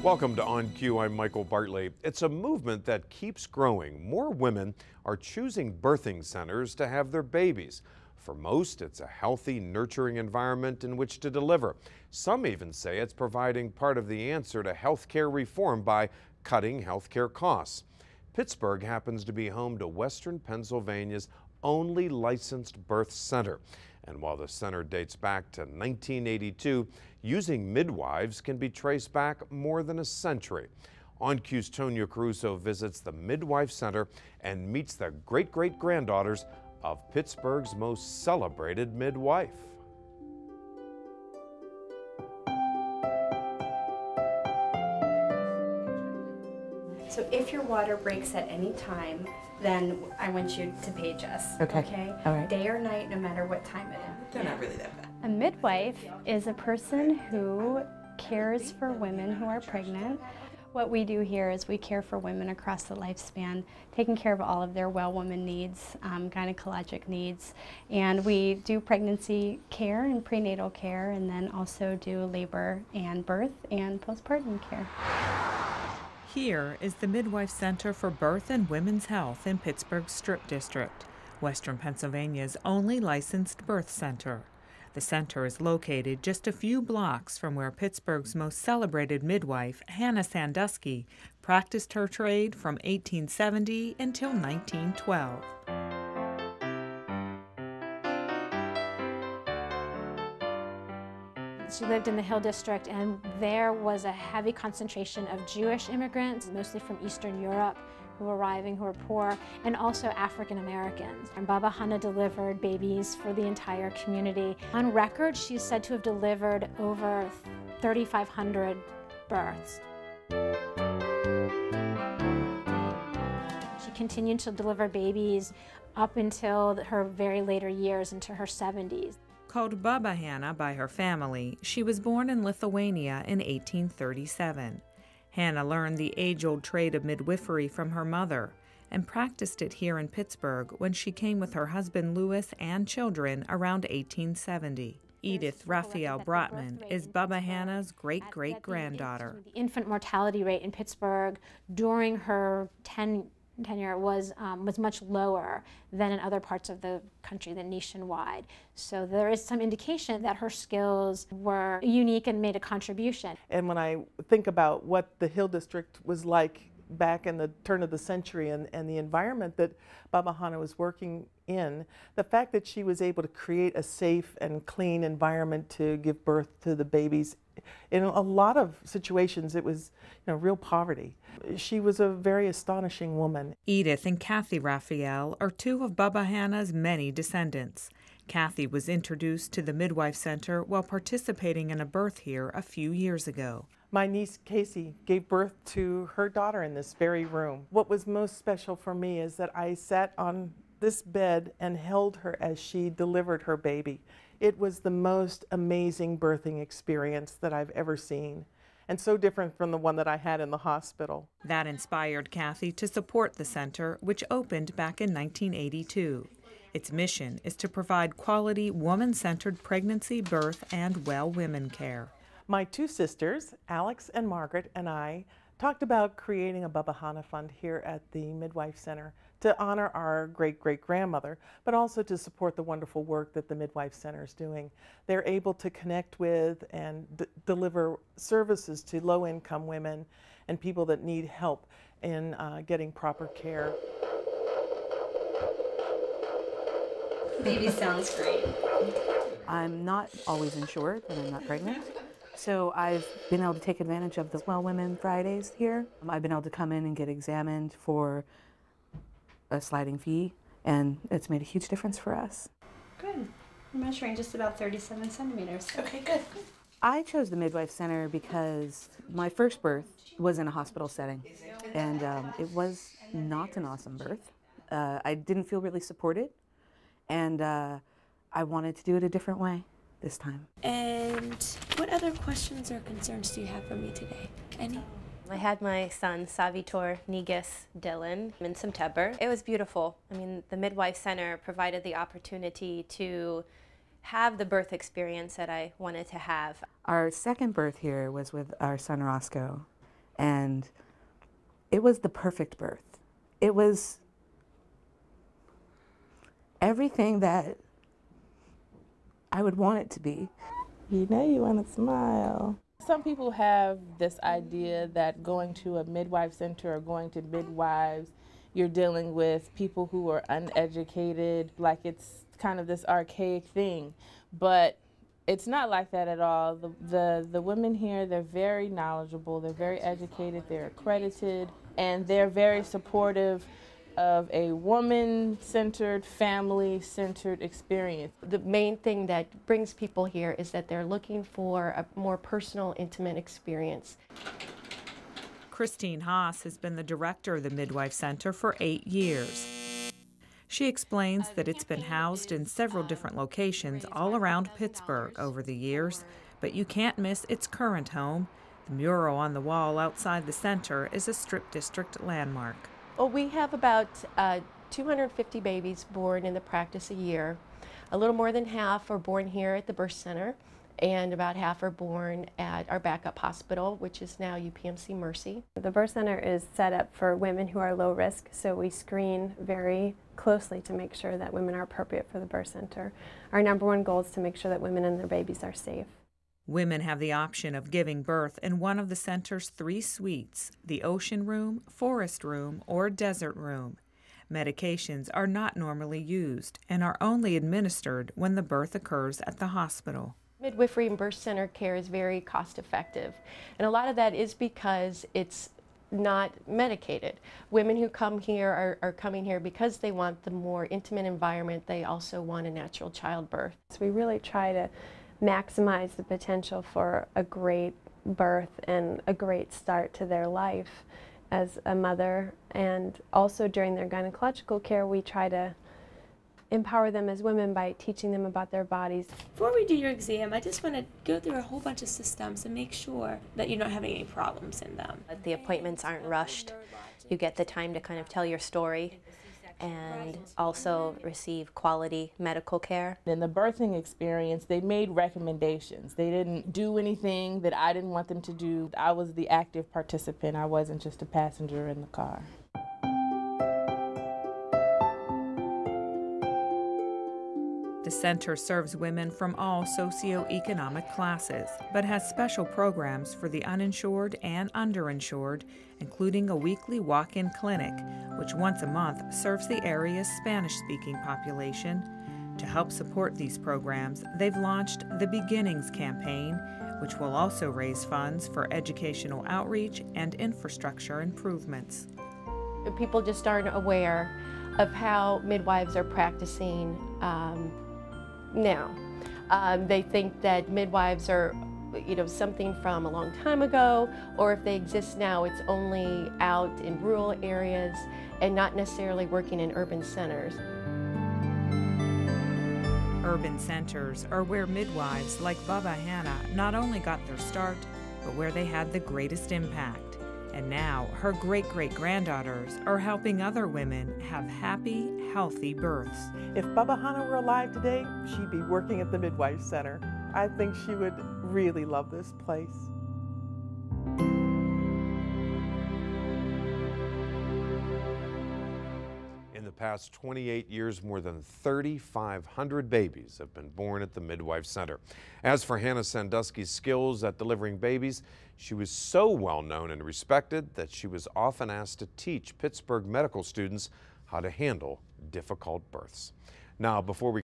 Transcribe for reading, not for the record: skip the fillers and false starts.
Welcome to OnQ. I'm Michael Bartley. It's a movement that keeps growing. More women are choosing birthing centers to have their babies. For most, it's a healthy, nurturing environment in which to deliver. Some even say it's providing part of the answer to healthcare reform by cutting healthcare costs. Pittsburgh happens to be home to Western Pennsylvania's only licensed birth center. And while the center dates back to 1982, using midwives can be traced back more than a century. OnQ's Tonya Caruso visits the Midwife Center and meets the great-great-granddaughters of Pittsburgh's most celebrated midwife. So if your water breaks at any time, then I want you to page us. Okay. All right. Day or night, no matter what time it is. They're not really that bad. A midwife is a person who cares for women who are pregnant. What we do here is we care for women across the lifespan, taking care of all of their well woman needs, gynecologic needs, and we do pregnancy care and prenatal care, and then also do labor and birth and postpartum care. Here is the Midwife Center for Birth and Women's Health in Pittsburgh's Strip District, Western Pennsylvania's only licensed birth center. The center is located just a few blocks from where Pittsburgh's most celebrated midwife, Hannah Sandusky, practiced her trade from 1870 until 1912. She lived in the Hill District, and there was a heavy concentration of Jewish immigrants, mostly from Eastern Europe, who were arriving, who were poor, and also African Americans. And Baba Hannah delivered babies for the entire community. On record, she's said to have delivered over 3,500 births. She continued to deliver babies up until her very later years, into her 70s. Called Baba Hannah by her family, she was born in Lithuania in 1837. Hannah learned the age-old trade of midwifery from her mother and practiced it here in Pittsburgh when she came with her husband Louis and children around 1870. Edith Raphael Brotman is Baba Hannah's great-great-granddaughter. The infant mortality rate in Pittsburgh during her tenure was much lower than in other parts of the country, than nationwide. So there is some indication that her skills were unique and made a contribution. And when I think about what the Hill District was like back in the turn of the century and the environment that Baba Hannah was working in, the fact that she was able to create a safe and clean environment to give birth to the babies, in a lot of situations it was real poverty. She was a very astonishing woman. Edith and Kathy Raphael are two of Baba Hannah's many descendants. Kathy was introduced to the Midwife Center while participating in a birth here a few years ago. My niece Casey gave birth to her daughter in this very room. What was most special for me is that I sat on this bed and held her as she delivered her baby. It was the most amazing birthing experience that I've ever seen, and so different from the one that I had in the hospital. That inspired Kathy to support the center, which opened back in 1982. Its mission is to provide quality, woman-centered pregnancy, birth, and well women care. My two sisters, Alex and Margaret, and I talked about creating a Baba Hannah Fund here at the Midwife Center to honor our great-great-grandmother, but also to support the wonderful work that the Midwife Center is doing. They're able to connect with and deliver services to low-income women and people that need help in getting proper care. Baby sounds great. I'm not always insured when I'm not pregnant, so I've been able to take advantage of the Well Women Fridays here. I've been able to come in and get examined for a sliding fee, and it's made a huge difference for us. Good. I'm measuring just about 37 centimeters. Okay, good. I chose the Midwife Center because my first birth was in a hospital setting, and it was not an awesome birth. I didn't feel really supported, and I wanted to do it a different way this time. And what other questions or concerns do you have for me today? Any? I had my son, Savitor Negus Dillon, in September. It was beautiful. I mean, the Midwife Center provided the opportunity to have the birth experience that I wanted to have. Our second birth here was with our son Roscoe, And it was the perfect birth. It was everything that I would want it to be. You know you want to smile. Some people have this idea that going to a midwife center or going to midwives, you're dealing with people who are uneducated, like it's kind of this archaic thing. But it's not like that at all. The women here, they're very knowledgeable, they're very educated, they're accredited, and they're very supportive of a woman-centered, family-centered experience. The main thing that brings people here is that they're looking for a more personal, intimate experience. Christine Haas has been the director of the Midwife Center for 8 years. She explains that it's been housed in several different locations all around Pittsburgh over the years, but you can't miss its current home. The mural on the wall outside the center is a Strip District landmark. Well, we have about 250 babies born in the practice a year. A little more than half are born here at the birth center, and about half are born at our backup hospital, which is now UPMC Mercy. The birth center is set up for women who are low risk, so we screen very closely to make sure that women are appropriate for the birth center. Our #1 goal is to make sure that women and their babies are safe. Women have the option of giving birth in one of the center's 3 suites, the Ocean Room, Forest Room, or Desert Room. Medications are not normally used and are only administered when the birth occurs at the hospital. Midwifery and birth center care is very cost effective, and a lot of that is because it's not medicated. Women who come here are coming here because they want the more intimate environment. They also want a natural childbirth. So we really try to maximize the potential for a great birth and a great start to their life as a mother. And also during their gynecological care, we try to empower them as women by teaching them about their bodies. Before we do your exam, I just want to go through a whole bunch of systems and make sure that you're not having any problems in them. The appointments aren't rushed. You get the time to kind of tell your story and also receive quality medical care. In the birthing experience, they made recommendations. They didn't do anything that I didn't want them to do. I was the active participant. I wasn't just a passenger in the car. The center serves women from all socioeconomic classes, but has special programs for the uninsured and underinsured, including a weekly walk-in clinic, which once a month serves the area's Spanish-speaking population. To help support these programs, they've launched the Beginnings campaign, which will also raise funds for educational outreach and infrastructure improvements. People just aren't aware of how midwives are practicing now. They think that midwives are, something from a long time ago, or if they exist now, it's only out in rural areas and not necessarily working in urban centers. Urban centers are where midwives like Baba Hannah not only got their start, but where they had the greatest impact. And now her great-great-granddaughters are helping other women have happy, healthy births. If Baba Hannah were alive today, she'd be working at the Midwife Center. I think she would really love this place. In the past 28 years, more than 3,500 babies have been born at the Midwife Center. As for Hannah Sandusky's skills at delivering babies, she was so well known and respected that she was often asked to teach Pittsburgh medical students how to handle difficult births. Now, before we